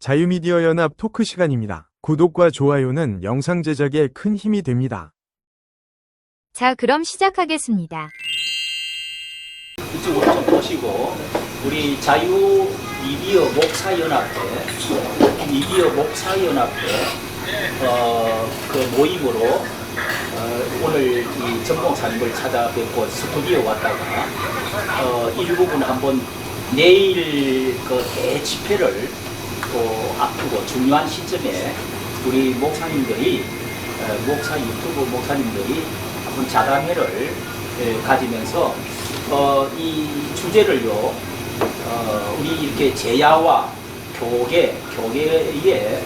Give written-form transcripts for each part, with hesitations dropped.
자유미디어 연합 토크 시간입니다. 구독과 좋아요는 영상 제작에 큰 힘이 됩니다. 자, 그럼 시작하겠습니다. 이쪽으로 좀 보시고, 우리 자유미디어 목사연합회, 미디어 목사연합회 그 모임으로 오늘 이 전목사님을 찾아뵙고 스튜디오 왔다가 일부분 한번 내일 그 대집회를 또 앞두고 중요한 시점에 우리 목사님들이 목사 유튜브 목사님들이 한번 자담회를 가지면서 이 주제를요 우리 이렇게 제야와 교계의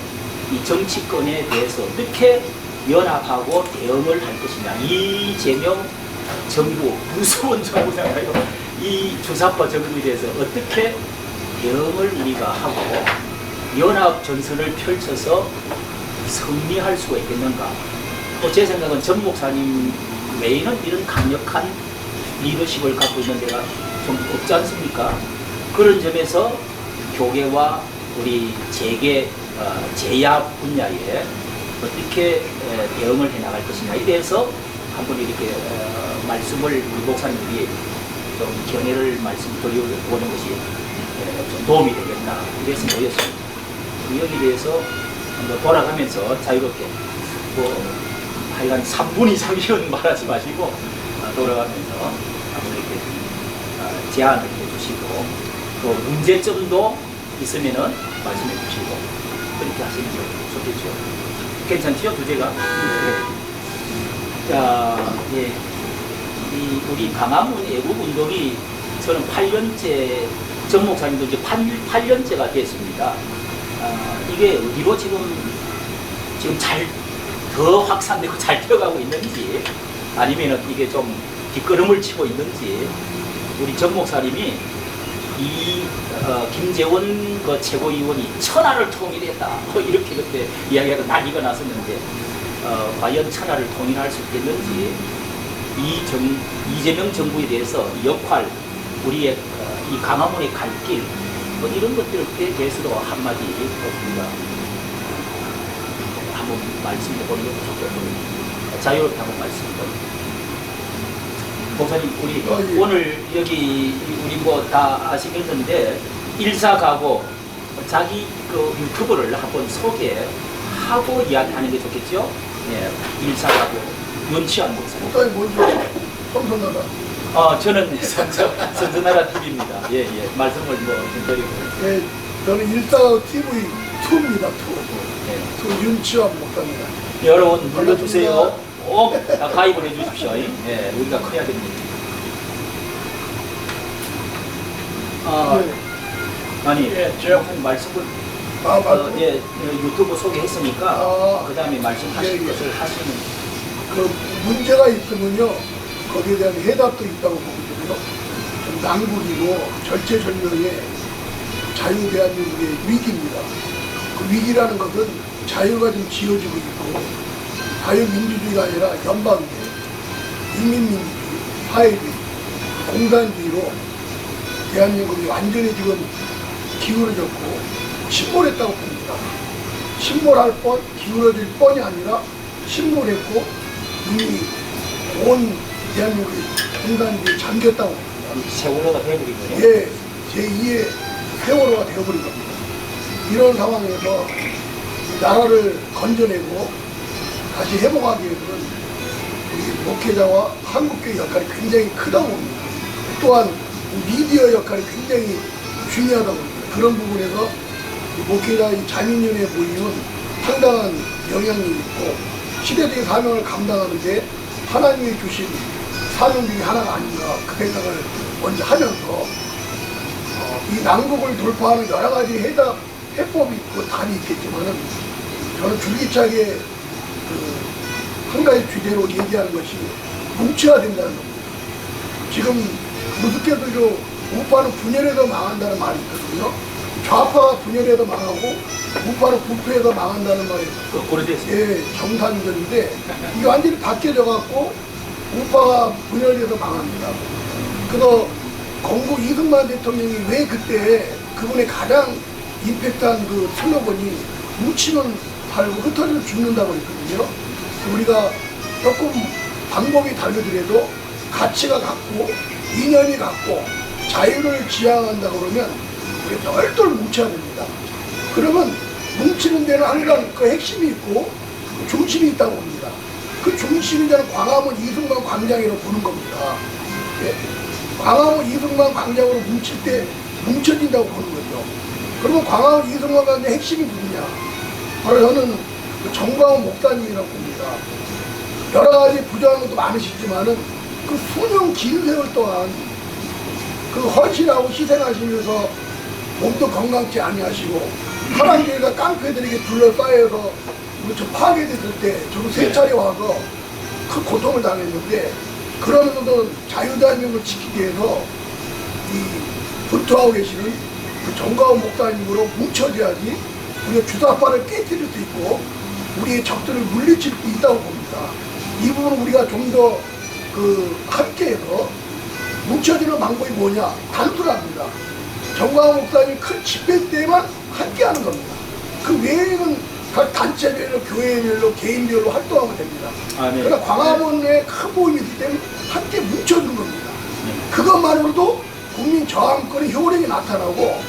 이 정치권에 대해서 어떻게 연합하고 대응을 할 것이냐, 이재명 정부, 무서운 정부잖아요. 이 주사파 정부에 대해서 어떻게 대응을 우리가 하고 연합 전선을 펼쳐서 승리할 수가 있겠는가. 제 생각은 전 목사님 외에는 이런 강력한 리더십을 갖고 있는 데가 좀 없지 않습니까? 그런 점에서 교계와 우리 재계, 제야 분야에 어떻게 대응을 해나갈 것이냐에 대해서 한번 이렇게 말씀을 우리 목사님들이 좀 견해를 말씀드려보는 것이 좀 도움이 되겠나, 그래서 모였습니다. 여기에 대해서 한번 돌아가면서 자유롭게 하여간 3분 이상이면 말하지 마시고 돌아가면서 한번 이렇게 제안을 해주시고 또 문제점도 있으면은 말씀해 주시고 그렇게 하시는 게 좋겠죠. 괜찮지요, 주제가? 자, 예, 우리 광화문 애국 운동이 저는 8년째, 정 목사님도 이제 8년째가 됐습니다. 이게 어디로 지금 더 확산되고 잘 되어가고 있는지, 아니면 이게 좀 뒷걸음을 치고 있는지, 우리 정 목사님이 김재원 그 최고위원이 천하를 통일했다, 이렇게 그때 이야기하고 난리가 났었는데, 과연 천하를 통일할 수 있겠는지, 이재명 정부에 대해서 역할, 우리의 이 광화문의 갈 길, 이런 것들에 대해서도 한마디 우리가 한번 말씀해보는 것도 좋겠고, 자유롭게 한번 말씀해보는. 목사님, 우리 오늘 여기 우리 다 아시겠는데 일사가고 자기 그 유튜브를 한번 소개하고 이야기하는 게 좋겠죠? 네, 일사가고 윤치환 목사님. 목사님 뭔지 선선하다. 저는 선선하라 TV입니다. 예, 말씀을 좀 드리고. 네, 저는 일사가고 TV 2입니다. 2. 네. 윤치환 목사입니다. 여러분 눌러주세요. 꼭 가입을 해주십시오. 예, 우리가 커야 됩니다. 아니, 제가 말씀을 유튜브 소개했으니까 그 다음에 말씀하실 것을 하시는. 그 문제가 있으면요 거기에 대한 해답도 있다고 보거든요. 좀 난국이고 절체절명의 자유 대한민국의 위기입니다. 그 위기라는 것은 자유가 좀 지어지고 있고, 자유민주주의가 아니라 연방제, 인민민주주의, 사회주의, 공산주의로 대한민국이 완전히 지금 기울어졌고 침몰했다고 봅니다. 침몰할 뻔, 기울어질 뻔이 아니라 침몰했고 이미 온 대한민국이 공산주의에 잠겼다고 봅니다. 세월호가 되어버린 거예요? 예, 제2의 세월호가 되어버린 겁니다. 이런 상황에서 나라를 건져내고 다시 회복하기 위해서는 우리 목회자와 한국교회 역할이 굉장히 크다고 봅니다. 또한 미디어 역할이 굉장히 중요하다고 봅니다. 그런 부분에서 목회자의 자민연의 모임은 상당한 영향력이 있고 시대적인 사명을 감당하는데 하나님이 주신 사명 중에 하나가 아닌가, 그 생각을 먼저 하면서 이 난국을 돌파하는 여러 가지 해법이 있고 답이 있겠지만은 저는 줄기차게 한 가지 주제로 얘기하는 것이 뭉쳐야 된다는 겁니다. 지금 무섭게도 우파는 분열해서 망한다는 말이 있거든요. 좌파가 분열해서 망하고 우파는 부패해서 망한다는 말이 오래됐어요. 정상전인데 이게 완전히 바뀌어져 갖고 우파가 분열해서 망합니다. 그래서 건국 이승만 대통령이 왜 그때 그분의 가장 임팩트한 그 슬로건이 뭉치면 살고 흩어지면 죽는다고 그랬거든요. 우리가 조금 방법이 다르더라도 가치가 같고 이념이 같고 자유를 지향한다 그러면 우리 널널 뭉쳐야 됩니다. 그러면 뭉치는 데는 항상 그 핵심이 있고 그 중심이 있다고 봅니다. 그 중심이 저는 광화문 이승만 광장이라고 보는 겁니다. 예. 광화문 이승만 광장으로 뭉칠 때 뭉쳐진다고 보는 거죠. 그러면 광화문 이승만 광장의 핵심이 누구냐? 바로 저는 그 정광훈 목사님이라고 봅니다. 여러 가지 부정한 것도 많으시지만은 그 수년 긴 세월 동안 그 헌신하고 희생하시면서 몸도 건강치 아니하시고 사랑교회가 깡패들에게 둘러싸여서 저 파괴됐을 때 저도 세 차례 와서 큰 고통을 당했는데 그러면서도 자유대한민국을 지키기 위해서 이 분투하고 계시는 그 정광훈 목사님으로 뭉쳐져야지 우리가 주사파를 깨뜨릴 수 있고 우리의 적들을 물리칠 수 있다고 봅니다. 이 부분은 우리가 좀 더 그 함께해서 뭉쳐지는 방법이 뭐냐? 단순합니다. 정광훈 목사님 큰 집회 때만 함께하는 겁니다. 그 외에는 각 단체별로, 교회별로, 개인별로 활동하면 됩니다. 아, 네. 그러니까 광화문에 큰 모임이 있을 때는 함께 뭉쳐주는 겁니다. 그것만으로도 국민 저항권의 효력이 나타나고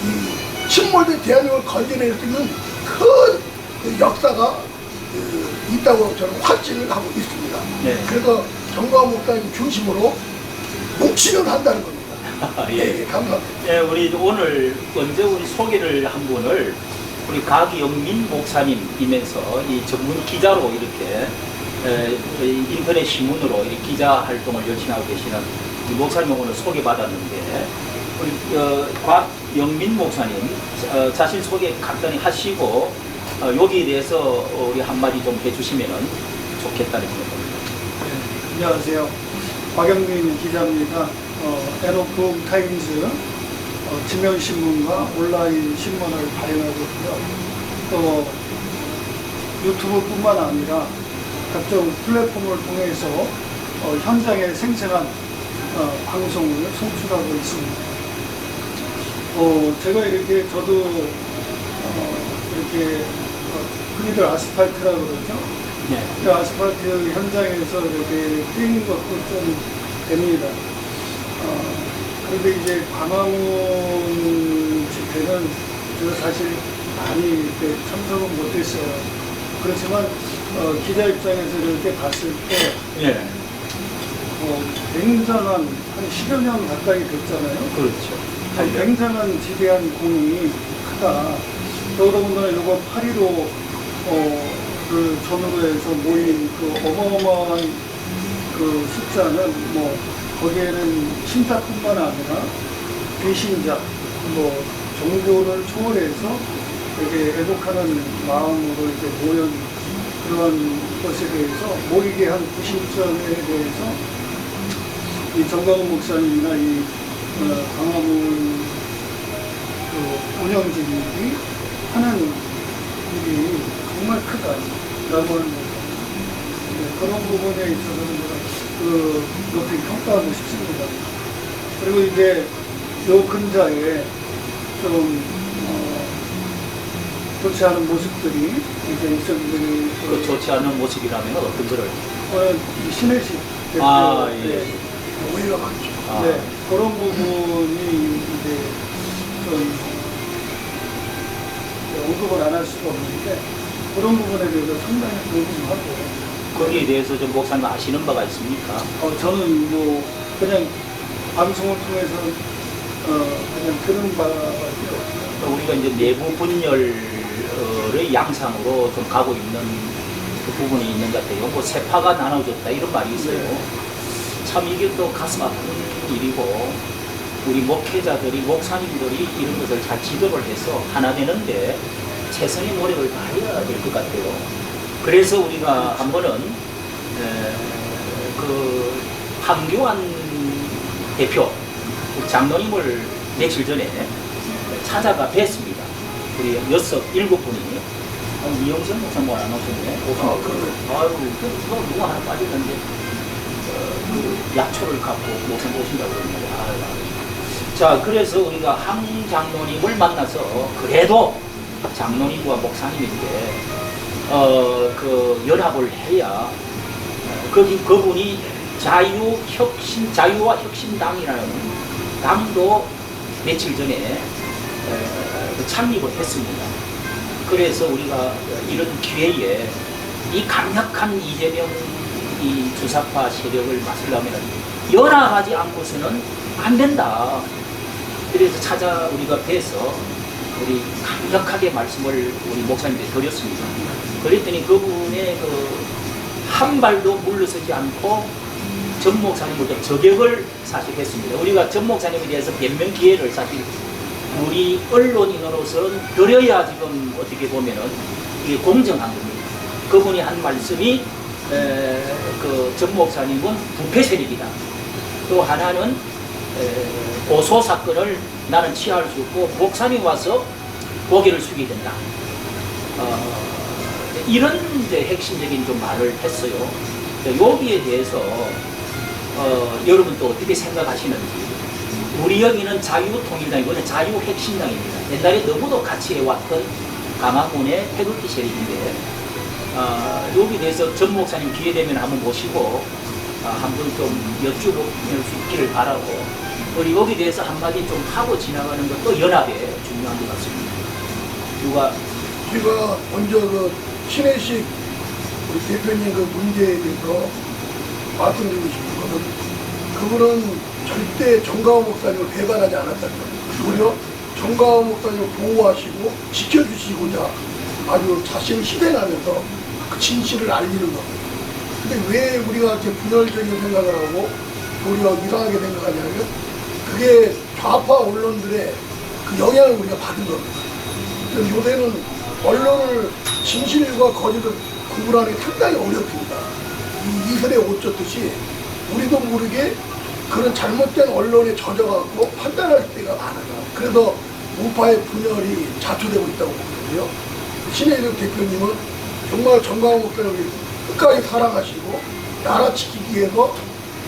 이 침몰된 대한민국을 건져낼 수 있는 큰 그 역사가 있다고 저는 확신을 하고 있습니다. 네. 그래서 정광훈 목사님 중심으로 뭉치면 한다는 겁니다. 예. 예, 감사합니다. 예, 우리 오늘 먼저 우리 소개를 한 분을 우리 각영민 목사님이면서 이 전문 기자로 이렇게 인터넷 신문으로 이렇게 기자 활동을 열심히 하고 계시는 이 목사님 오늘 소개받았는데 우리 곽영민 목사님 자신 소개 간단히 하시고 여기에 대해서 우리 한마디 좀 해주시면 좋겠다는 생각입니다. 네, 안녕하세요. 곽영민 기자입니다. 에너프 타임즈 지명신문과 온라인 신문을 발행하고 있고요. 또 유튜브뿐만 아니라 각종 플랫폼을 통해서 현장의 생생한 방송을 송출하고 있습니다. 제가 이렇게 저도 이렇게 흔히들 아스팔트라고 그러죠. 네. 그 아스팔트 현장에서 이렇게 뛰는 것도 좀 됩니다. 그런데 이제 광화문 집회는 제가 사실 많이 이렇게 참석은 못했어요. 그렇지만 기자 입장에서 이렇게 봤을 때 예. 굉장한 한 10여 년 가까이 됐잖아요. 그렇죠. 굉장한 지대한 공이 크다. 더더군다나 이거 8.15 그 전후로에서 모인 그 어마어마한 그 숫자는 뭐 거기에는 신자뿐만 아니라 배신자, 뭐 종교를 초월해서 이렇게 애국하는 마음으로 이렇게 모인 그런 것에 대해서 모이게 한 구심점에 대해서 이 정광훈 목사님이나 이 광화문 그 운영진들이 하는 일이 정말 크다라고 하는 거죠. 그런 부분에 있어서는 그 높이 평가하고 싶습니다. 그리고 이제 요 근자에 좀 좋지 않은 모습들이 이제 있었는데 그 좋지 않은 모습이라면 어떤 거를? 신혜식 대표 아, 예. 오해가 많죠. 아. 네, 그런 부분이 이제 좀 언급을 안 할 수가 없는데 그런 부분에 대해서 상당히 궁금하고 거기에 대해서 좀 목사님 아시는 바가 있습니까? 저는 뭐 그냥 방송을 통해서 그냥 들은 바밖에 없어요. 우리가 이제 내부 분열의 양상으로 좀 가고 있는 그 부분이 있는 것 같아요. 뭐 세파가 나눠졌다 이런 말이 있어요. 네. 참 이게 또 가슴 아픈 일이고 우리 목회자들이 목사님들이 이런 것을 잘 지도를 해서 하나 되는데 최선의 노력을 다해야 될 것 같아요. 그래서 우리가 한 번은 그 황교안 대표 장로님을 며칠 전에 찾아가 뵀습니다. 우리 7분이 이영선 목사님 안 오셨네. 아유, 누구 하나 빠졌는데 그 약초를 갖고 목사님 오신다고 그러는데 자, 그래서 우리가 황 장로님을 만나서 그래도 장로님과 목사님인데 그 연합을 해야 그분이 자유와 혁신당이라는 당도 며칠 전에 창립을 했습니다. 그래서 우리가 이런 기회에 이 강력한 이재명 이 주사파 세력을 맞으려면 연합하지 않고서는 안 된다. 그래서 우리가 뵈서 우리 강력하게 말씀을 우리 목사님께 드렸습니다. 그랬더니 그분의 한 발도 물러서지 않고 전 목사님부터 저격을 사실 했습니다. 우리가 전 목사님에 대해서 변명 기회를 사실 우리 언론인으로서는 드려야 지금 어떻게 보면은 이게 공정한 겁니다. 그분이 한 말씀이 그 전 목사님은 부패 세력이다. 또 하나는 고소 사건을 나는 취할 수 없고 목사님 와서 고개를 숙여야 된다. 이런 이제 핵심적인 좀 말을 했어요. 여기에 대해서 여러분 또 어떻게 생각하시는지. 우리 여기는 자유통일당이고 자유핵신당입니다. 옛날에 너무도 같이 해왔던 강화군의 태극기 세력인데 여기에 대해서 전 목사님 기회 되면 한번 모시고 한번 좀 여쭤볼 수 있기를 바라고 우리 여기에 대해서 한마디 좀 하고 지나가는 것도 연합에 중요한 것 같습니다. 누가 제가 먼저 그 신혜식 우리 대표님 그 문제에 대해서 말씀드리고 싶은 것은 그분은 절대 정가호 목사님을 배반하지 않았다는 겁니다. 오히려 정가호 목사님을 보호하시고 지켜주시고자 아주 자신을 희생하면서 그 진실을 알리는 겁니다. 근데 왜 우리가 이렇게 분열적인 생각을 하고 오히려 이상하게 생각하냐면 그게 좌파 언론들의 그 영향을 우리가 받은 겁니다. 그래서 요새는 언론을 진실과 거짓을 구분하는 게 상당히 어렵습니다. 이 이슬에 옷 젖듯이 우리도 모르게 그런 잘못된 언론에 젖어갖고 판단할 때가 많아요. 그래서 우파의 분열이 자초되고 있다고 보거든요. 신혜정 대표님은 정말 정광훈 목사님을 끝까지 사랑하시고 나라 지키기 위해서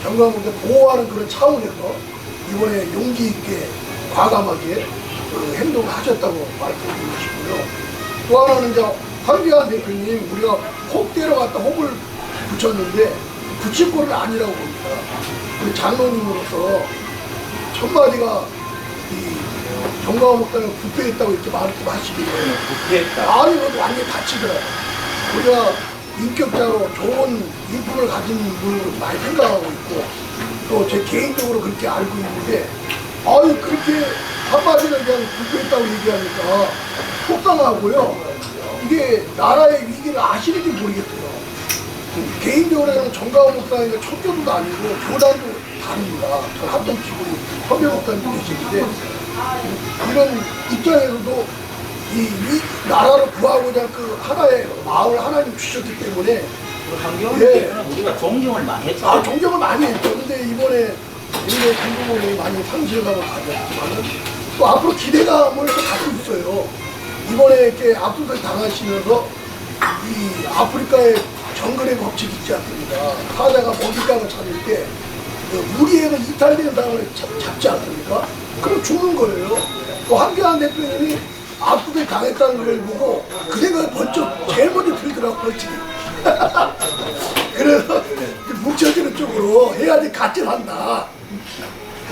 정광훈 목사님 보호하는 그런 차원에서 이번에 용기 있게 과감하게 행동을 하셨다고 말씀드리고 싶고요. 또 하나는 이제 황교안 대표님 우리가 혹 때려갔다 혹을 붙였는데 붙일 거는 아니라고 봅니다. 우리 장로님으로서 첫마디가 이 정광훈 목사님 부패했다고 이렇게 말씀하시기를 부패했다. 아니 그것도 완전히 다치더라고요. 우리가 인격자로 좋은 인품을 가진 분으로 많이 생각하고 있고 또 제 개인적으로 그렇게 알고 있는데 아니 그렇게 한마디로 그냥 부패했다고 얘기하니까 속상하고요. 이게 나라의 위기를 아시는지 모르겠어요. 개인적으로는 정가훈 목사님과 청교도도 아니고 교단도 다릅니다. 저 합동치고 선배 목사님도 계시는데 이런 입장에서도 이 나라를 구하고자 그 하나의 마음을 하나님 주셨기 때문에 황교안 대표는 우리가 존경을 많이 했죠. 존경을 많이 했죠. 근데 이번에 굉장히 중국을 많이 상실감을 가졌지만 또 앞으로 기대감을 갖고 있어요. 이번에 이렇게 압수수색 당하시면서 이 아프리카의 정글의 법칙이 있지 않습니까? 사자가 먹잇감을 찾을 때 무리에는 이탈된 사람을 잡지 않습니까? 그럼 죽는 거예요. 또 황교안 대표님이 압수수색 당했다는 걸 보고 그 생각이 번쩍 제일 먼저 들더라고 벌칙이. 그래서 뭉쳐지는 쪽으로 해야지 가치한다.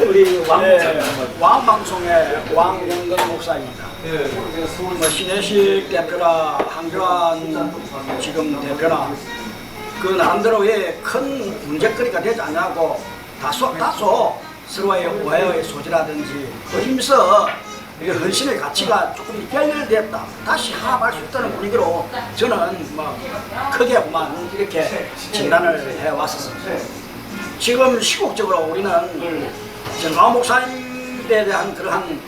우리 왕 목사님 왕방송의 왕영건 목사입니다. 뭐 신혜식 대표나 황교안 지금 대표나 그 나름대로 왜 큰 문제거리가 되지 않냐고 다소 서로의 오해의 소지라든지 거기면서 헌신의 가치가 조금 결렬됐다. 다시 하합할 수 있다는 분위기로 저는 뭐 크게만 이렇게 진단을 해왔었습니다. 지금 시국적으로 우리는 정광훈 목사님에 대한 그러한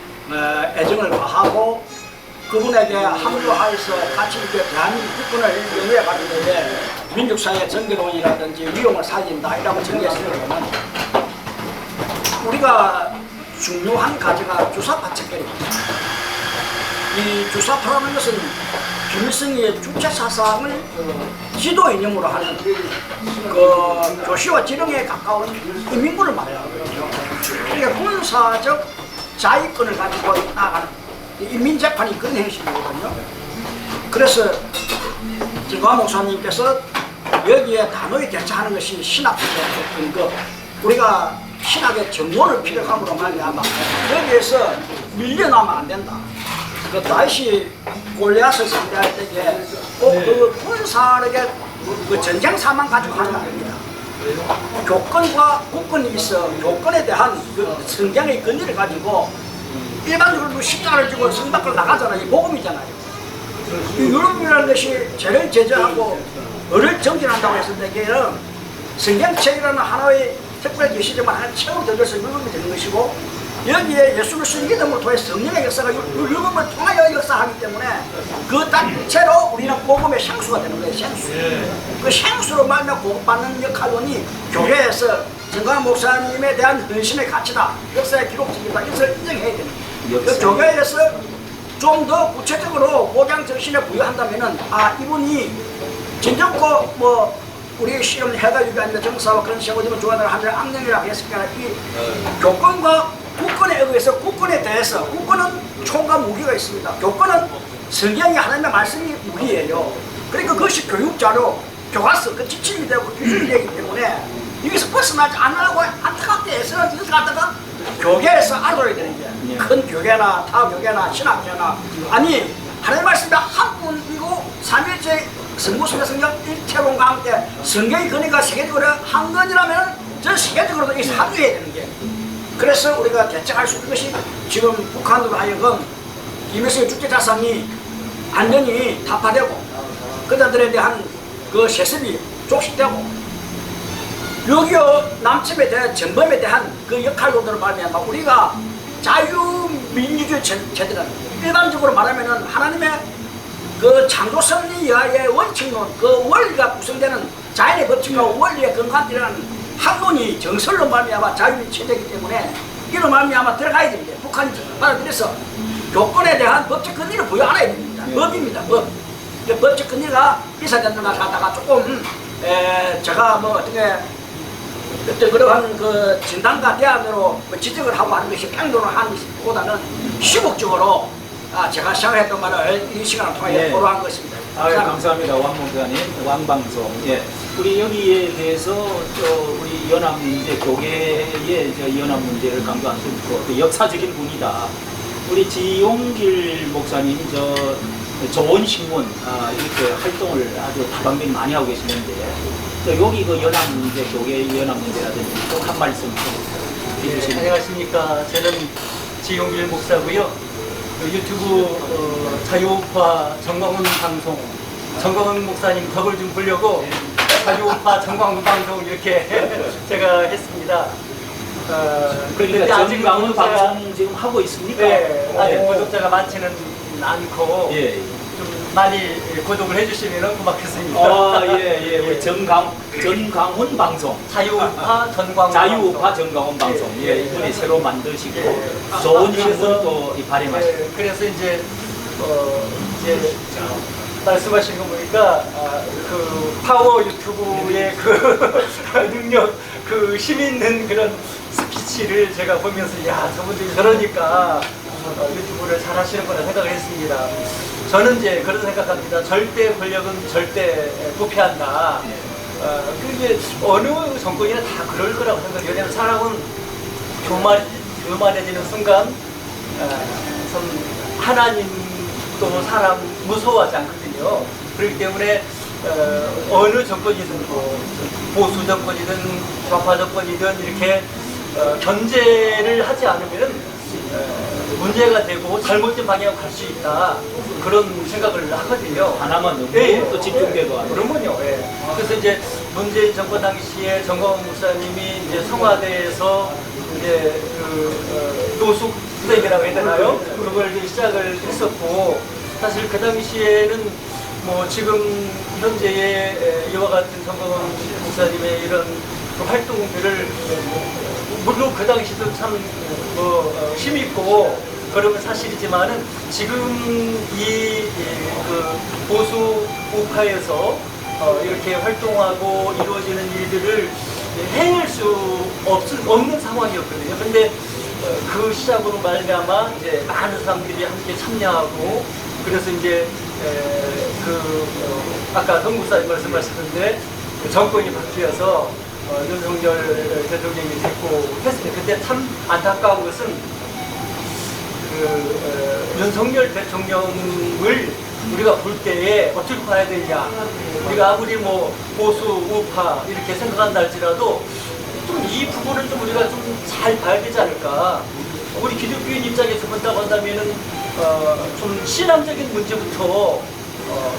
애정을 다하고 그분에게 합류하여서 같이 이렇게 대한민국 국군을 영위해 가는 데에 민족사회의 정교론이라든지 위용을 살린다 이라고 정리했을 때는 우리가 중요한 가지가 주사파 척결입니다. 이 주사파라는 것은 김일성의 주체 사상을 지도 이념으로 하는 그 조시와 지령에 가까운 인민군을 말하거든요. 그러니까 군사적 자위권을 가지고 나가는 인민재판이 그런 행식이거든요. 그래서 정광 목사님께서 여기에 단호히 대처하는 것이 신학의 근거, 우리가 신학의 정론을 필요함으로 말미암아 여기에서 밀려나면 안 된다. 그 다윗이 골리앗을 상대할 때에 그 군사력의 그 전쟁 사만 가지고 하는 게 아닙니다. 교권과 국권이 있어 교권에 대한 그 성경의 근거를 가지고 일반적으로 십자가를 지고 성 밖으로 나가잖아요. 이 복음이잖아요. 이 율법이라는 것이 죄를 제재하고 의를 정진한다고 했을 때에는 성경책이라는 하나의 특별 계시지만 하나 채우고 들어서 율법이 되는 것이고 여기에 예수를 믿음으로 통해 성령의 역사가 율법을 통하여 역사하기 때문에 그 자체로 우리는 복음의 향수가 되는 거예요. 향수. 그 향수로 말며 보급받는 역할론이 교회에서 정광 목사님에 대한 헌신의 가치다. 역사의 기록적이다. 이것을 인정해야 됩니다. 그 교회에서 좀 더 구체적으로 목양 정신에 부여한다면은 이분이 진정코 뭐 우리 시험 해가지고 아니면 정사와 그런 시험을 좋아하는 하늘 악령이라고 했으니까 이 교권과 국권에 의해서 국권에 대해서 국권은 총과 무기가 있습니다. 교권은 성경이 하나님의 말씀이 무기예요. 그러니까 그것이 교육자료, 교과서 그 지침이 되고 기준이 되기 때문에 여기서 벗어나지 않으려고 안타깝게 애쓰는 짓을 갖다가 교계에서 알아야 되는 게 큰 교계나 타교계나 신학교나 아니 하나님의 말씀이 한 분이고 삼일째 성부성의 성경 일체론 가운데 성경의 근위가 세계적으로 한 건이라면 저 세계적으로도 이 사주해야 되는 게 그래서 우리가 대책할 수 있는 것이 지금 북한으로 하여금 김일성의 국제자산이 안전이 타파되고 그들에 대한 그 세습이 족식되고 여기요 남침에 대한 전범에 대한 그 역할론으로 말미암아 우리가 자유민주주의 제도는 일반적으로 말하면은 하나님의 그 창조섭리의 원칙론 그 원리가 구성되는 자연의 법칙과 원리의 근간이라는 학론이 정설로 말미암아 자유민주주의 체제이기 때문에 이로 말미암아 들어가야 됩니다. 북한이 받아들여서 교권에 대한 법적 근리를 부여하야 됩니다. 법입니다. 법. 법적 근리가 이사된다고 하다가 조금 제가 뭐 어떻게 그러한 그 진단과 대안으로 지적을 하고 하는 것이 평론을 하는 것보다는 시국적으로 제가 생각했던 말을 이 시간을 통해 토로한 것입니다. 감사합니다. 왕 목사님, 왕방송. 예. 우리 여기에 대해서 우리 연합 문제, 교계의 연합 문제를 강조한 또 역사적인 분이다. 우리 지용길 목사님, 좋은 신문 이렇게 활동을 아주 다방면이 많이 하고 계시는데 여기 그 연합 문제, 교계 연합 문제라든지 또 한 말씀 해주시면. 안녕하십니까. 저는 지용길 목사고요. 유튜브 자유우파 정광훈 방송, 정광훈 목사님 덕을 좀 보려고 자유우파 정광훈 방송 이렇게 제가 했습니다. 그러니까 정광훈 방송 지금 하고 있습니까? 네, 아직 구독자가 많지는 않고 예. 좀 많이 구독을 해주시면 고맙겠습니다. 예. 우리 전광훈 방송. 자유우파 전광훈 자유우파 전광훈 방송. 예, 이분이 새로 만드시고 좋은 신문도 발행하시고. 그래서 이제 말씀하신 거 보니까 그 파워 유튜브의 그 능력, 그 힘 있는 그런 스피치를 제가 보면서 야 저분들이 저러니까 유튜브를 잘 하시는구나 생각을 했습니다. 저는 이제 그런 생각합니다. 절대 권력은 절대 부패한다. 그게 어느 정권이나 다 그럴 거라고 생각해요. 왜냐하면 사람은 교만해지는 순간 참 하나님도 사람 무서워하지 않거든요. 그렇기 때문에 어느 정권이든 뭐 보수 정권이든 좌파 정권이든 이렇게 견제를 하지 않으면 문제가 되고 잘못된 방향으로 갈 수 있다 그런 생각을 하거든요. 하나만 너무 또 집중되고 그러면요. 그래서 이제 문재인 정권 당시에 정광훈 목사님이 이제 청와대에서 이제 그 노숙 부대이라고 해야 되나요? 그걸 이제 시작을 했었고 사실 그 당시에는 뭐 지금 현재의 이와 같은 정광훈 목사님의 이런 그 활동들을 물론 그 당시도 참 힘있고 그러면 사실이지만은 지금 그 보수 우파에서 이렇게 활동하고 이루어지는 일들을 해낼 수 없는 상황이었거든요. 근데 그 시작으로 말미암아 이제 많은 사람들이 함께 참여하고 그래서 이제 아까 성국사님 말씀하셨는데 정권이 바뀌어서 윤석열 대통령이 됐고 했습니다. 근데 참 안타까운 것은 윤석열 대통령을 우리가 볼 때에 어떻게 봐야 되냐. 우리가 아무리 뭐 보수, 우파 이렇게 생각한다 할지라도 좀 이 부분을 좀 우리가 좀 잘 봐야 되지 않을까. 우리 기독교인 입장에서 본다고 한다면은 좀 신앙적인 문제부터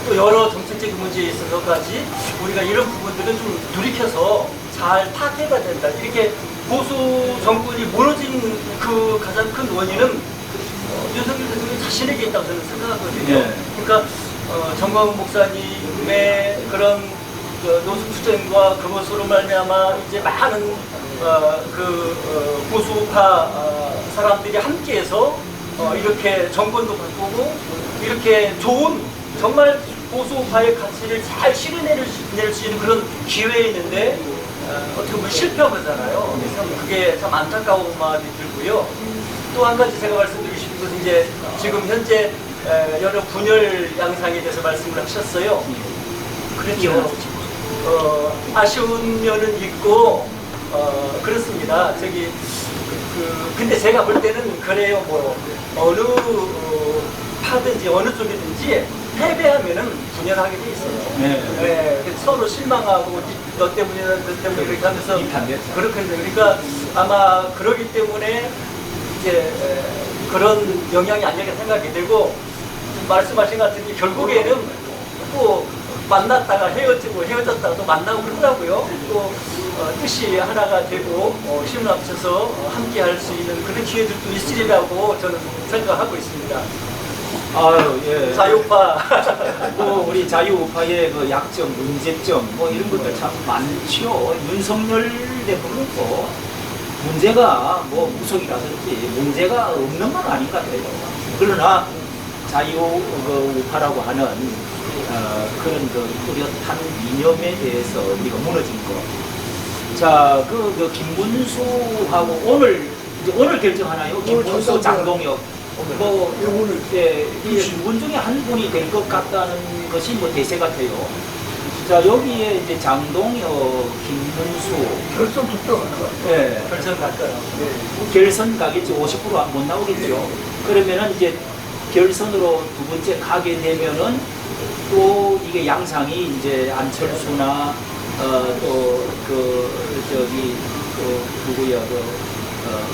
또 여러 정책적인 문제에 있어서까지 우리가 이런 부분들은 좀 돌이켜서 잘 파악해야 된다. 이렇게 보수 정권이 무너진 그 가장 큰 원인은 윤석열 대통령 자신에게 있다고 저는 생각하거든요. 네. 그러니까 정광훈 목사님의 그런 노숙투쟁과 그것으로 말미암아 이제 많은 보수파 사람들이 함께해서 이렇게 정권도 바꾸고 이렇게 좋은 정말 보수파의 가치를 잘 실현낼 수 있는 그런 기회였는데 어떻게 보면 실패한 거잖아요. 참 그게 참 안타까운 마음이 들고요. 또 한 가지 제가 말씀드리고 싶은 것은 이제 지금 현재 여러 분열 양상에 대해서 말씀을 하셨어요. 그렇죠. 아쉬운 면은 있고 그렇습니다. 근데 제가 볼 때는 그래요. 뭐 어느 파든지 어느 쪽이든지 패배하면은 분열하게 돼 있어요. 네. 서로 실망하고 너 때문이나 너 때문에 그렇게 하면서 그렇게 해요. 그러니까 아마 그러기 때문에 이제 그런 영향이 아닐까 생각이 되고 말씀하신 것 같은 게 결국에는 또 만났다가 헤어졌다가 또 만나고 그러더라고요. 또 뜻이 하나가 되고 힘을 합쳐서 함께 할 수 있는 그런 기회들도 있으리라고 저는 생각하고 있습니다. 아유, 예. 자유파. 또 우리 자유우파의 그 약점, 문제점, 뭐 이런 것들 참 많지요. 윤석열 대통령도 문제가 뭐 무속이라든지 문제가 없는 건 아닌 것 같아요. 그러나 자유우파라고 하는 그런 뚜렷한 이념에 대해서 우리가 무너진 거. 자, 김문수하고 오늘 결정하나요? 김문수, 장동혁. 오늘 두 분 중에 한 분이 될 것 같다는 것이 뭐 대세 같아요. 자, 여기에 이제 장동혁, 김문수. 결선 투표가 나가. 네. 결선 갈까요? 결선 가겠죠. 50%못 나오겠죠. 그러면은 이제 결선으로 두 번째 가게 되면은 또 이게 양상이 이제 안철수나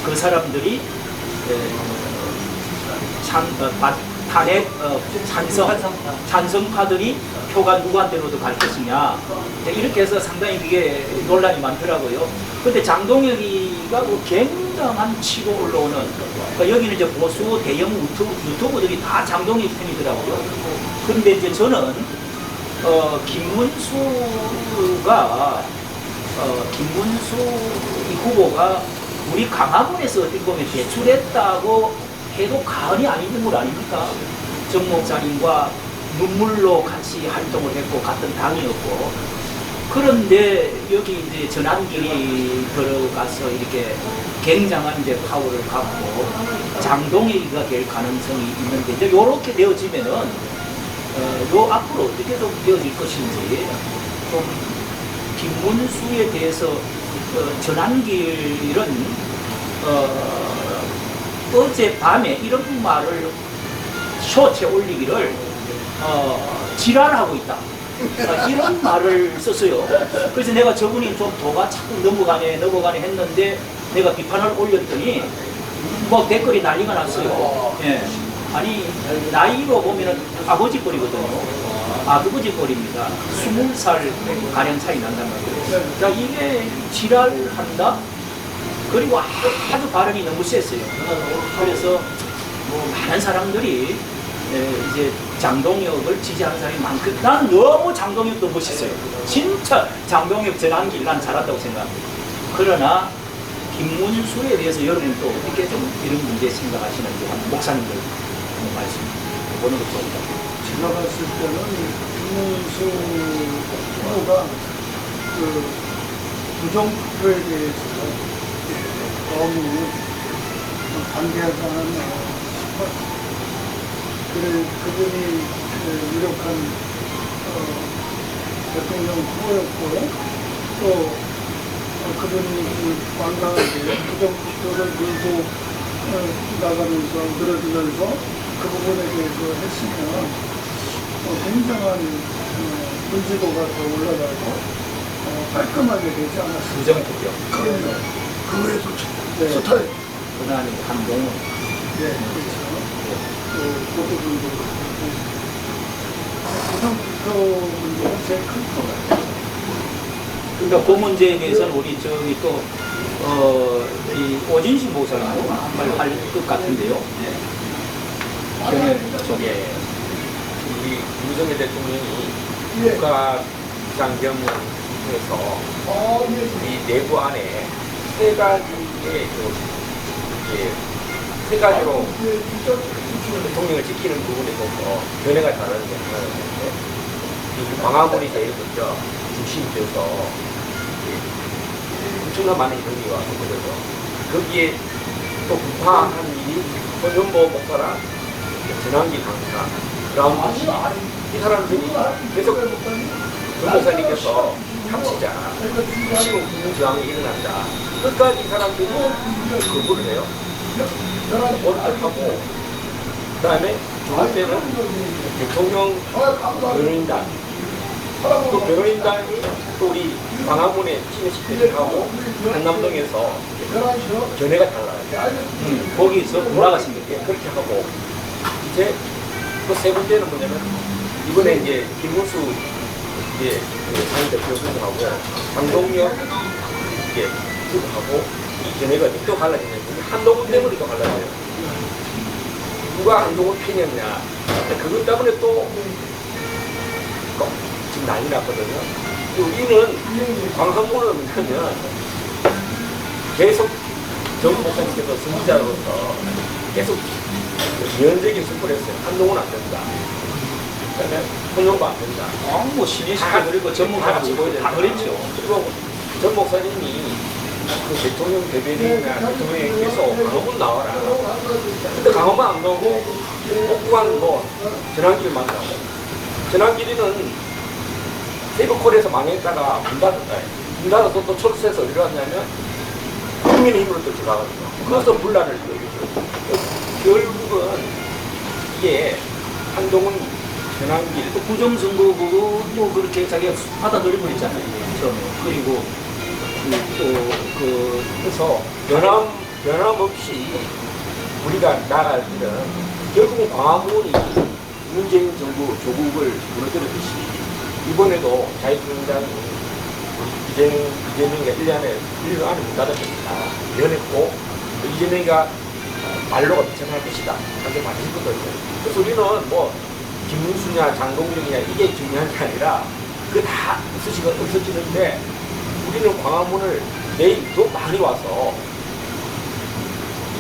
그 사람들이 탄핵 찬성파들이 표가 누구한테로도 갈 것이냐 이렇게 해서 상당히 이게 논란이 많더라고요. 근데 장동혁이가 굉장한 치고 올라오는 그러니까 여기는 이제 보수 대형 유튜버들이 다 장동혁 편이더라고요. 그런데 이제 저는 김문수 이 후보가 우리 강화군에서 어떻게 보면 배출했다고 해도 과언이 아닌 인물 아닙니까? 정 목사님과 눈물로 같이 활동을 했고 같은 당이었고 그런데 여기 이제 전환길이 들어가서 이렇게 굉장한 이제 파워를 갖고 장동혁이가 될 가능성이 있는데 이제 요렇게 되어지면은 요 앞으로 어떻게 좀 되어질 것인지 좀 김문수에 대해서 전환길은 어젯밤에 이런 말을 쇼츠에 올리기를 지랄하고 있다. 이런 말을 썼어요. 그래서 내가 저분이 좀 도가 자꾸 넘어가네 했는데 내가 비판을 올렸더니 뭐 댓글이 난리가 났어요. 예. 아니 나이로 보면은 아버지 뻘이거든요. 아버지 뻘입니다. 20살 가량 차이 난단 말이에요. 자, 이게 지랄한다? 그리고 아주 발언이 너무 셌어요. 그래서 뭐 많은 사람들이 이제 장동혁을 지지하는 사람이 많고 나는 너무 장동혁도 멋있어요. 진짜 장동혁 전환길 난 잘한다고 생각합니다. 그러나 김문수에 대해서 여러분 또 어떻게 좀 이런 문제 생각하시는지 목사님들 한번 말씀 보는 것도 좋습니다. 제가 봤을 때는 김문수 후보가 그 부정투표에 대해서 너무 반대하자는 싶어요. 그분이 유력한 대통령 후보였고 또 그분이 완강하게 부정부패를 물고 나가면서 늘어지면서 그 부분에 대해서 했으면 굉장한 문제도가 더 올라가고 깔끔하게 되지 않았을까. 부정부패. 그럼요. 그 외에도 네. 스타일. 그다음에 한동훈. 네, 그렇죠. 그 부분도 부정부패 문제가 제일 큰 것 같아요. 그러니까 그 문제에 대해서는 우리 저기 또 이 오진신 목사님도 한말 할 것 같은데요. 저는 저게 우리 윤석열 대통령이 예. 국가 비상경영에서 예. 이 내부 안에 세 가지의 세 가지로 대통령을 지키는 부분에 있어서 견해가 다른 게 하나였는데 이 광화문이 제일 먼저 중심이 돼서 엄청난 많은 인원이 와서 그래서 거기에 또 부파한 일이 손현보 목사랑 전환기 강사 그라운드 이 사람들이 계속 전 목사님께서 합치자 시국 국민저항이 일어난다 끝까지 이 사람들이 거부를 해요. 하고 그 다음에 두 때는 대통령 변호인단 또 변호인단이 또 우리 광화문에 친해식회를 하고 한남동에서 견해가 달라요. 거기서 돌아가십니까? 예, 그렇게 하고 이제 또 세 번째는 뭐냐면 이번에 이제 김문수 이제 상대표 선수하고 장동혁 이제 하고 이 견해가 또 갈라지는 한동훈 때문에 또 갈라져요. 누가 한동훈 편이었냐? 그것 때문에 또 지금 난리 났거든요. 우리는 광화문을 하면 계속 정 목사님께서 승리자로서 계속 위헌적인 선포를 했어요. 한동훈 안 된다. 그다음에 손용도 안 된다. 뭐 신의식도 그리고 전문가 같이 보여야 다 그랬죠. 그리고 전 목사님이 그 대통령 대변인이나 대통령께서 강화문 나와라. 근데 강화문 안 나오고 목구간 뭐 전환길 만나고 전환길이는 세브콜에서 망했다가 문 닫았다. 문 닫아서 또 철수해서 어디로 왔냐면 국민의힘으로 또 들어가거든요. 그래서 분란을 일으켰죠. 결국은 이게 한동훈 전환길 또 부정선거 그것도 그렇게 자기가 받아들여 버렸잖아요. 처음에. 그리고 그래서 변함없이 우리가 나갈 때는 결국은 광화문이 문재인 정부 조국을 무너뜨렸듯이 이번에도 자유한국당이 이재명이가 1년 안에 문 닫았습니다. 연했고 이재명이가 말로가 비천할 것이다. 그렇게 말했거든요. 그래서 우리는 뭐 김문수냐 장동정이냐 이게 중요한 게 아니라 그게 다 없어지는데 우리는 광화문을 내일 더 많이 와서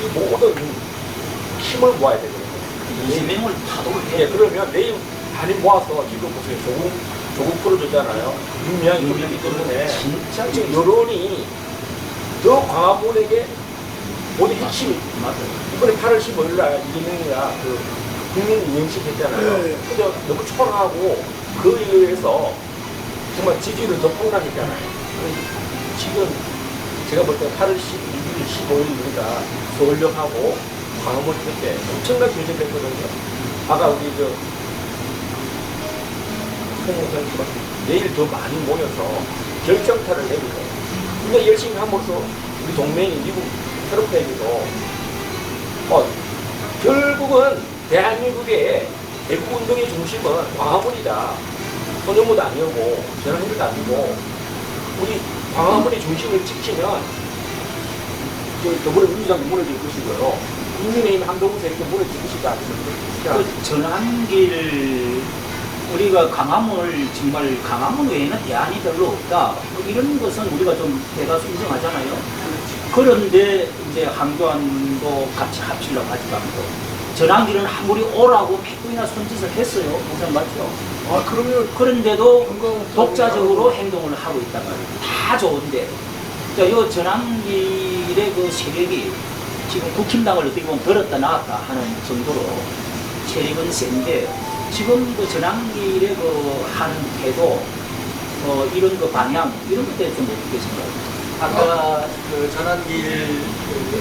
이 모든 힘을 모아야 되거든요. 이재명을 파동을 해야 예, 그러면 내일 많이 모아서 지금 보세요. 조국 풀어줬잖아요. 윤미향이 때문에 진짜 지금 여론이 더 광화문에게 모두 핵심이 이번에 8월 15일 날 이재명이가 그 국민 이행식 했잖아요. 네. 근데 너무 초라하고 그에 의해서 정말 지지율을 더 폭락했잖아요. 지금 제가 볼 때 8월 12일, 15일 우리가 서울역하고 광화문 그때 엄청나게 결정됐거든요. 아까 우리 홍목사님 내일 더 많이 모여서 결정타를 내리고 우리가 열심히 함으로써 우리 동맹인 미국 트럼프에게도 결국은 대한민국의 애국운동의 중심은 광화문이다. 손영무도 아니고 전환일도 아니고 우리 광화문의 중심을 지키면 더불어민주당이 무너질 것이고요. 국민의힘 한동훈 세력도 무너질 것이다. 그 전환길 우리가 강화문을 정말 강화문 외에는 대안이 별로 없다. 이런 것은 우리가 좀 대다수 인정하잖아요. 그런데 이제 한교안도 같이 합치려고 하지도 않고 전환길은 아무리 오라고 100번이나 손짓을 했어요. 목사님 맞죠? 아, 그러면 그런데도 독자적으로 행동을 하고 있단 말이에요. 다 좋은데. 이 전환길의 그 세력이 지금 국힘당을 어떻게 보면 들었다 놨다 하는 정도로 세력은 센데 지금 그 전환길의 그 한 태도 이런 그 방향 이런 것들에 좀 어떻게 생각합니까? 아까 그 전환길 그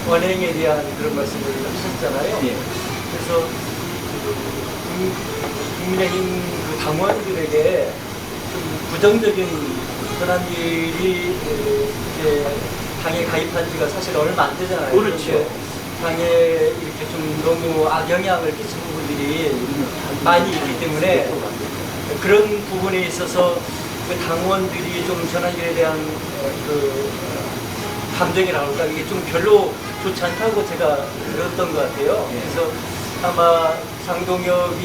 원행에 대한 그런 말씀을 하셨잖아요. 예. 그래서 국민의힘 그 당원들에게 좀 부정적인 전환길이 이제 당에 가입한 지가 사실 얼마 안 되잖아요. 그렇죠. 그런데 당에 이렇게 좀 너무 악영향을 끼치는 분들이 많이 있기 때문에 그런 부분에 있어서 그 당원들이 좀 전환길에 대한 그 감정이라고 할까 이게 좀 별로 좋지 않다고 제가 들었던 것 같아요. 그래서 아마 장동혁이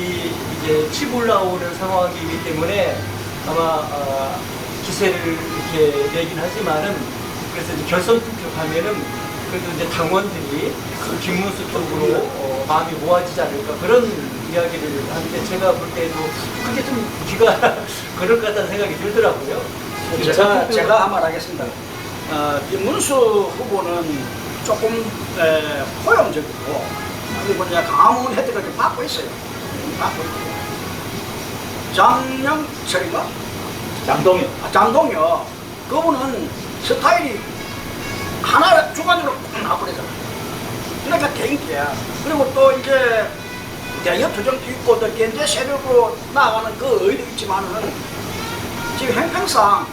이제 치고 올라오는 상황이기 때문에 아마 기세를 이렇게 내긴 하지만은 그래서 이제 결선 투표 가면은 그래도 이제 당원들이 그 김문수 쪽으로 마음이 모아지지 않을까 그런 이야기를 하는데 제가 볼 때도 그게 좀 귀가 그럴 것 같다는 생각이 들더라고요. 제가 한 말 하겠습니다. 김문수 후보는 조금 포용적이고 그리고 이제 강화문 혜택을 좀 받고 있어요. 받고 있고 장영철인가? 장동혁 그분은 스타일이 하나 주관으로 꼭 나버리잖아. 그러니까 개인기야. 그리고 또 이제 대여투정도 있고 또 견제 세력으로 나아가는 그 의도 있지만은 지금 형평상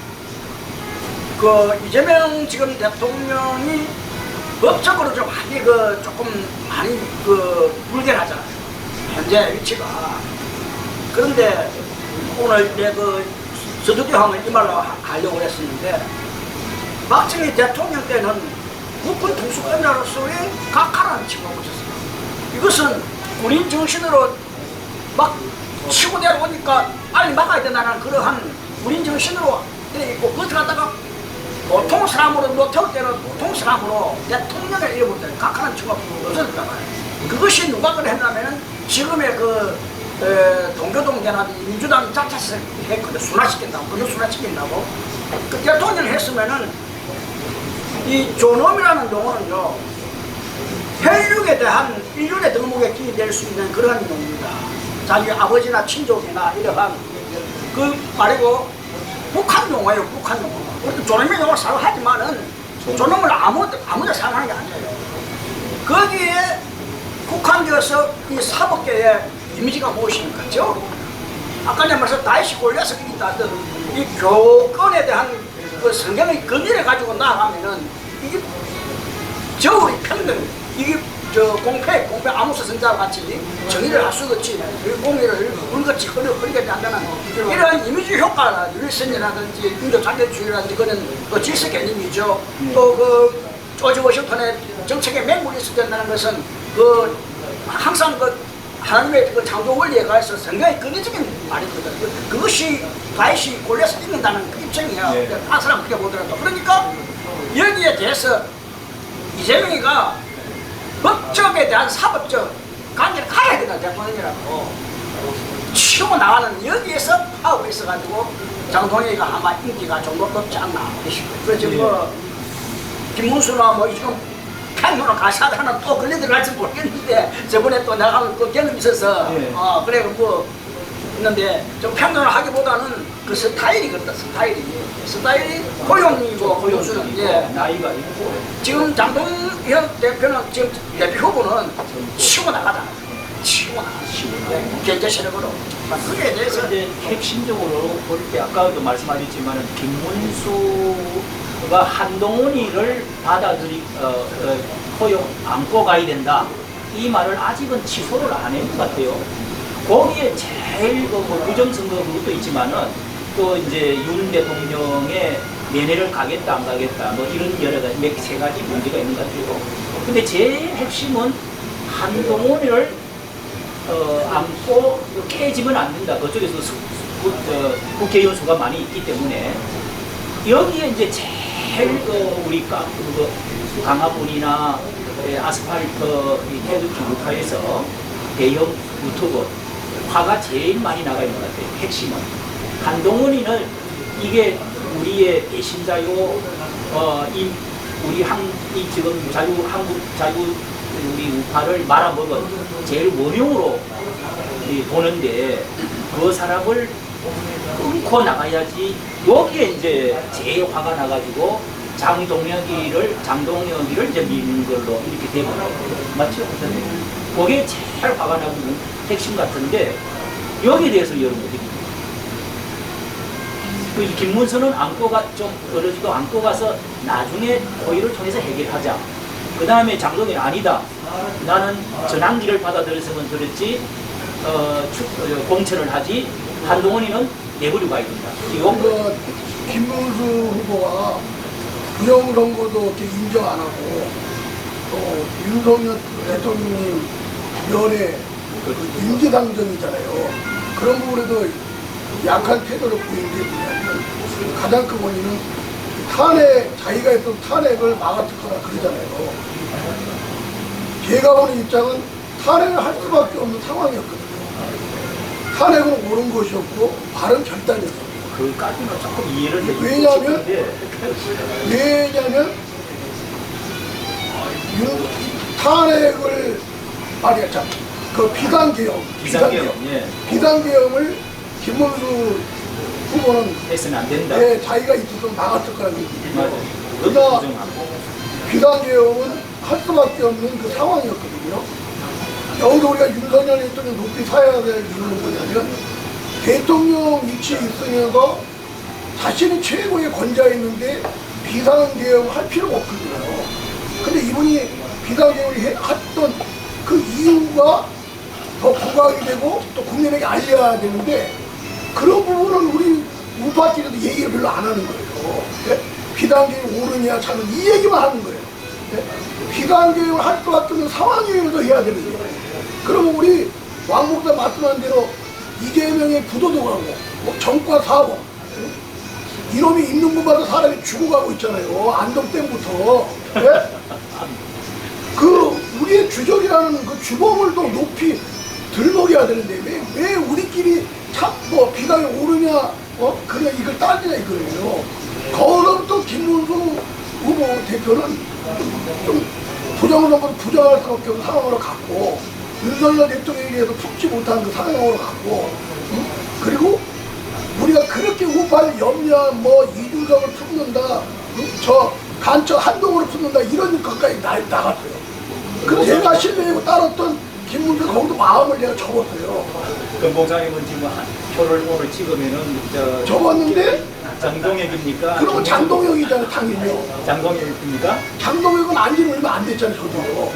그 이재명 지금 대통령이 법적으로 좀 많이 조금 많이 불결하잖아요. 현재 위치가. 그런데 오늘 내 서두교황을 이 말로 하려고 했었는데 박정희 대통령 때는 국군 통수권자로서의 각하라는 칭호를 붙였어요. 이것은 군인 정신으로 막 치고 내려오니까 빨리 막아야 된다는 그러한 군인 정신으로 되어 있고 그것을 갖다가 보통 사람으로 노태우 때는 보통 사람으로 대통령을 잃어버릴 때는 각하라는 칭호가 없어졌단 말이에요. 그것이 누가 그랬냐면은 지금의 동교동계나 민주당이 짝짝을 했거든. 순화시킨다고. 그걸 순화시킨다고. 그 대통령을 했으면은 이 존엄이라는 용어는요, 혈육에 대한 인륜의 덕목에 기이 될 수 있는 그런 용어입니다. 자기 아버지나 친족이나 이러한 그 말이고 북한 용어예요, 북한 용어. 우리도 존엄의 용어를 사용하지만은 존엄을 아무나 사용하는 게 아니에요. 거기에 국한되어서 이 사법계의 이미지가 무엇입니까? 죠 아까 내가 말씀 다시 골려서 있다. 이 교권에 대한 그 성경의 근위를 가지고 나아가면은 이게 저울이 평등, 이게 공패 아무서 선자와 같이 정의를 할 수 없지, 공의를 울같이 흐리게 한다는 이러한 이미지 효과나 윌슨이라든지 인도 자격주의라든지 그런 질서 개념이죠. 또 조지 워싱턴의 정책의 맹물이 있어야 된다는 것은 항상 하나님의 창조 원리에 관해서 성경의 근위적인 말이거든. 그것이 다시 골려서 읽는다는 그 입장이야. 다른 사람 그렇게 보더라도. 그러니까 여기에 대해서 이재명이가 법적에 대한 사법적 관계를 가야 된다. 대통령이라고 치고 나가는 여기에서 하고 있어가지고 장동혁이가 아마 인기가 좀 높지 않나. 그래서 김문수나 지금 평론을 가사도 하나 또 걸려 들어갈지 모르겠는데 저번에 또 내가 그 경험이 있어서 그래 있는데 좀 평론을 하기보다는 그 스타일이 그렇다. 스타일이 고용이고 고용수는 나이가 있고 지금 장동혁 대표는 지금 대표 후보는 치고 나가잖아. 치고 나가. 경제 세력으로. 그에 대해서 이제 핵심적으로 볼 때 아까도 말씀하셨지만은 김문수가 한동훈이를 포용 안고 가야 된다. 이 말을 아직은 취소를 안 한 것 같아요. 거기에 제일 부정선거 그것도 있지만은 또 이제 윤 대통령의 면회를 가겠다 안 가겠다 이런 여러 가지 세 가지 문제가 있는 것 같아요. 근데 제일 핵심은 한동훈을 안고 깨지면 안 된다. 그쪽에서 국회의원 수가 많이 있기 때문에 여기에 이제 제일 우리 강화문이나 아스팔트 태극기 루타에서 대형 유튜브 화가 제일 많이 나가 있는 것 같아요. 핵심은 한동훈이는 이게 우리의 배신자요, 우리 이 지금 한국 자유 우리 우파를 말아먹은 제일 원흉으로 보는데 그 사람을 끊고 나가야지. 여기에 이제 제일 화가 나가지고 장동혁이를 이제 미는 걸로 이렇게 되거든요. 맞죠? 그게 제일 화가 나는 핵심 같은데 여기에 대해서 여러분 어떻게 그 김문수는 좀 어려지도 안고 가서 나중에 호의를 통해서 해결하자. 그 다음에 장동혁이 아니다. 나는 전환기를 받아들였으면 들었지 공천을 하지. 한동훈이는 내버리고 가야 된다. 그 김문수 후보가 부정선거도 이렇게 인정 안 하고 또 윤석열 대통령님 면회 임기당정이잖아요. 그런 부분에도 약한 태도를 보이는 게 뭐냐면 가장 큰 원인은 자기가 했던 탄핵을 막아뜯거나 그러잖아요. 제가 보는 입장은 탄핵을 할 수밖에 없는 상황이었거든요. 탄핵은 옳은 것이었고 바른 결단이었어요. 그까지는 조금 이해를 해주고 왜냐하면 싶은데 탄핵을 말이야 그 비상계엄을 김문수 후보는 했으면 안 된다. 자기가 있어서 막았을 거라는 얘기죠. 맞아요. 그러나 비상계엄은 할 수밖에 없는 그 상황이었거든요. 여기서 우리가 윤석열 대통령 높이 사야 될 이유는 뭐냐면 대통령 위치에 있으면서 자신이 최고의 권좌였는데 비상계엄을 할 필요가 없거든요. 근데 이분이 비상계엄을 했던 그 이유가 더 부각이 되고 또 국민에게 알려야 되는데 그런 부분은 우리 우파끼리도 얘기를 별로 안 하는 거예요. 비상계엄이 옳으냐 차는 이 얘기만 하는 거예요. 비상계엄을 할 것 같은 상황이라도 해야 되는 거예요. 그러면 우리 왕 목사 말씀한 대로 이재명의 부도도 가고 정과 사고 이놈이 있는 곳마다 사람이 죽어가고 있잖아요. 안동댐부터. 그 우리의 주적이라는 그 주범을 더 높이 들먹여야 되는데 왜 우리끼리 참 뭐 비강이 오르냐 그냥 이걸 따지냐 이거예요. 거기서부터 김문수 후보 대표는 좀 부정선거를 부정할 수밖에 없는 상황으로 갔고 윤석열 대통령에 대해서 품지 못한 그 상황으로 갔고 그리고 우리가 그렇게 우파를 염려 이준석을 품는다 저 간첩 한동훈을 품는다 이런 것까지 나갔어요. 그 제가 신뢰하고 따랐던 김문수 거기도 마음을 내가 접었어요. 그 목사님은 지금 표를 오늘 찍으면은 접었는데 장동혁입니까? 그러면 장동혁이잖아요. 당연히요. 장동혁입니까? 장동혁은 안지는 얼마 안 됐잖아요. 저도.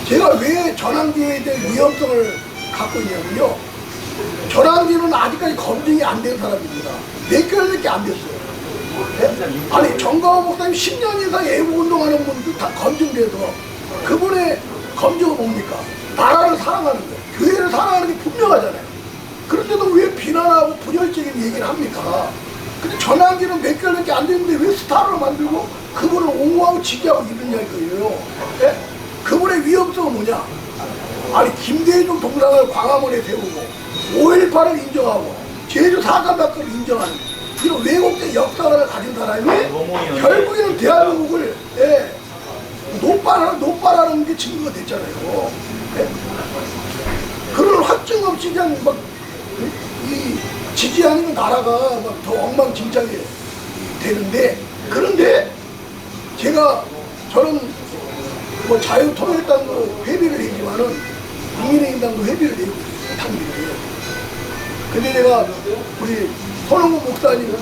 제가 왜 전환기에 대한 위험성을 갖고 있냐면요. 전환기는 아직까지 검증이 안 된 사람입니다. 몇 개월밖에 안 됐어요. 네? 아니 정광훈 목사님 10년 이상 애국운동하는 분들 다 검증돼서 그분의 검증은 뭡니까? 나라를 사랑하는 거예요. 교회를 사랑하는 게 분명하잖아요. 그런데도 왜 비난하고 분열적인 얘기를 합니까? 근데 전환기는 몇 개월밖에 안 됐는데 왜 스타를 만들고 그분을 옹호하고 지지하고 이러냐 이거예요. 네? 그분의 위험성은 뭐냐? 아니 김대중 동상을 광화문에 세우고 5.18을 인정하고 제주 4.3 사건을 인정하는 이런 왜곡된 역사관을 가진 사람이 결국에는 대한민국을 노빠라는 게 증거가 됐잖아요. 그런 확증 없이 그냥 막 이 지지하는 나라가 막 더 엉망진창이 되는데 그런데 저는 뭐 자유통일당도 회비를 내지만은 국민의힘당도 회비를 내고 있어요. 당비를. 근데 내가 우리 손흥민 목사님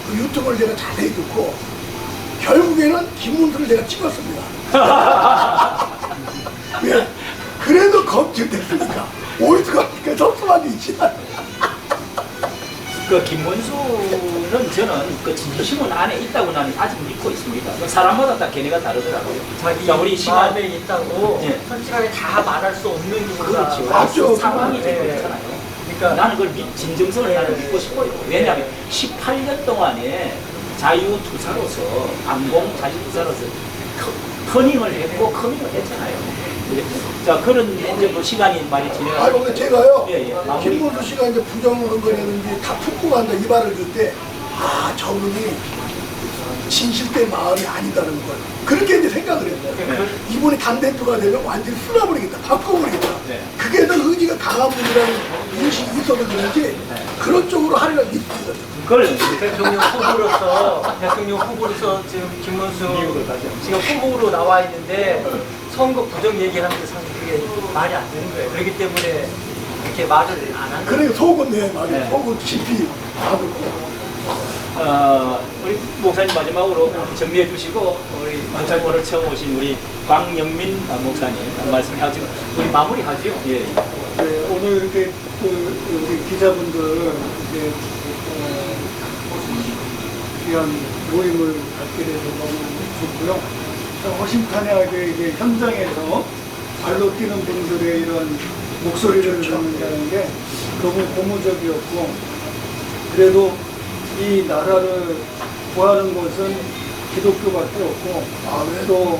그 유튜브를 내가 자세히 듣고 결국에는 김문수를 내가 찍었습니다. 왜? 그래도 검증됐으니까 옳지가 않으니까 접수만 있지. 그 김문수는 저는 그 진심은 안에 있다고 나는 아직 믿고 있습니다. 그 사람마다 다 걔네가 다르더라고요. 자기 자, 우리 시간 마음에 있다고 예. 솔직하게 다 말할 수 없는 경우가 그렇죠. 맞죠. 상황이 좀 예. 그렇잖아요. 그러니까 나는 그걸 진정성을 나는 믿고 싶어요. 왜냐하면 18년 동안에 자유투사로서 안공 자유투사로서 커닝을 했고 커밍을 했잖아요. 자 그런 이제 뭐 시간이 많이 지나가서 아니 근데 제가요 마무리. 김문수 씨가 이제 부정한 거라든지 다 품고 간다 이 말을 들 때 아 저분이 진실된 마음이 아니다는 걸 그렇게 이제 생각을 했어요. 이분이 당대표가 되면 완전히 쓸어버리겠다, 바꿔버리겠다. 네. 그게 더 의지가 강한 분이라는 인식이 있어서 그런지 그런 쪽으로 하려고 믿습니다. 그걸 대통령 후보로서 지금 김문수 지금 후보로 나와 있는데 선거 부정 얘기하는 게 사실 그게 말이 안 되는 거예요. 그렇기 때문에 이렇게 말을 안 하는 거예요. 그래 속은 내 말이에요. 네. 속은 깊이 하고 있고. 우리 목사님 마지막으로 정리해 주시고 우리 오늘 처음 오신 우리 광영민 목사님 말씀하시고 우리 마무리하죠. 예. 네, 오늘 이렇게 우리 기자분들 이렇게 귀한 모임을 갖게 돼서 너무 좋고요. 허심탄회하게 이게 현장에서 발로 뛰는 분들의 이런 목소리를 듣는다는 게 너무 고무적이었고, 그래도 이 나라를 구하는 것은 기독교밖에 없고 또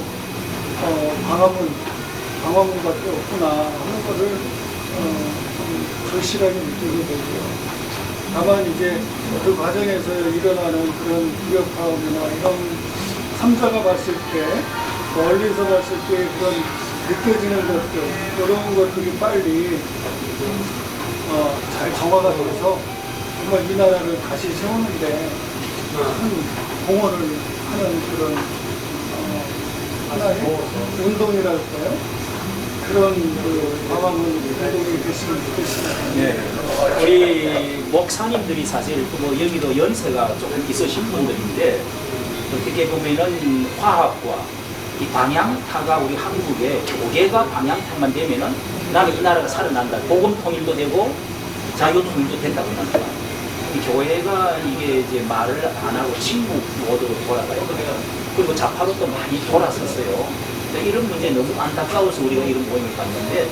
광화문밖에 없구나 하는 것을 좀 절실하게 느끼게 되고요. 다만 이제 그 과정에서 일어나는 그런 불협화음이나 이런 삼자가 봤을 때, 멀리서 봤을 때 그런 느껴지는 것들, 이런 것들이 빨리 잘 정화가 돼서 정말 이 나라를 다시 세우는데 큰 공헌을 하는 그런 하나의 운동이랄까요? 그런 광화문 운동이 됐으면 좋겠습니다. 네. 우리 목사님들이 사실 뭐 여기도 연세가 조금 있으신 분들인데 어떻게 보면은 화합과 이 방향타가 우리 한국의 교계가 방향타만 되면은 나는 이 나라가 살아난다. 복음 통일도 되고 자유 통일도 된다고 합니다. 이 교회가 이게 이제 말을 안 하고 친구 모드로 돌아가요. 그리고 좌파로 또 많이 돌아섰어요. 이런 문제 너무 안타까워서 우리가 이런 모임을 갖는데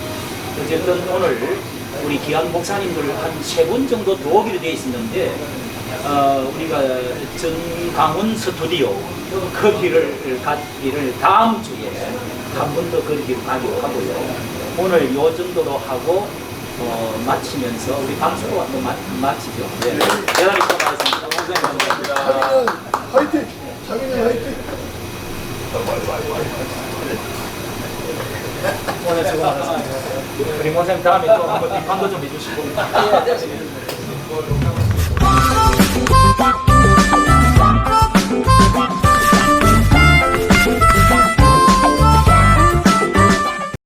어쨌든 오늘 우리 귀한 목사님들 한 3분 정도 더 오기로 되어 있었는데 우리가 전강훈 스튜디오 거기를 가기를 다음 주에 한 번 더 거기로 가기로 하고요. 오늘 요 정도로 하고 마치면서 우리 방송과 또 마치죠. 네. 대단히 고맙습니다. 목사님 감사합니다. 자기는 화이팅! 자기는 화이팅! 오늘 수고 많았습니다. 우리 목사님 다음에 또 한번 비판도 좀 해주시고.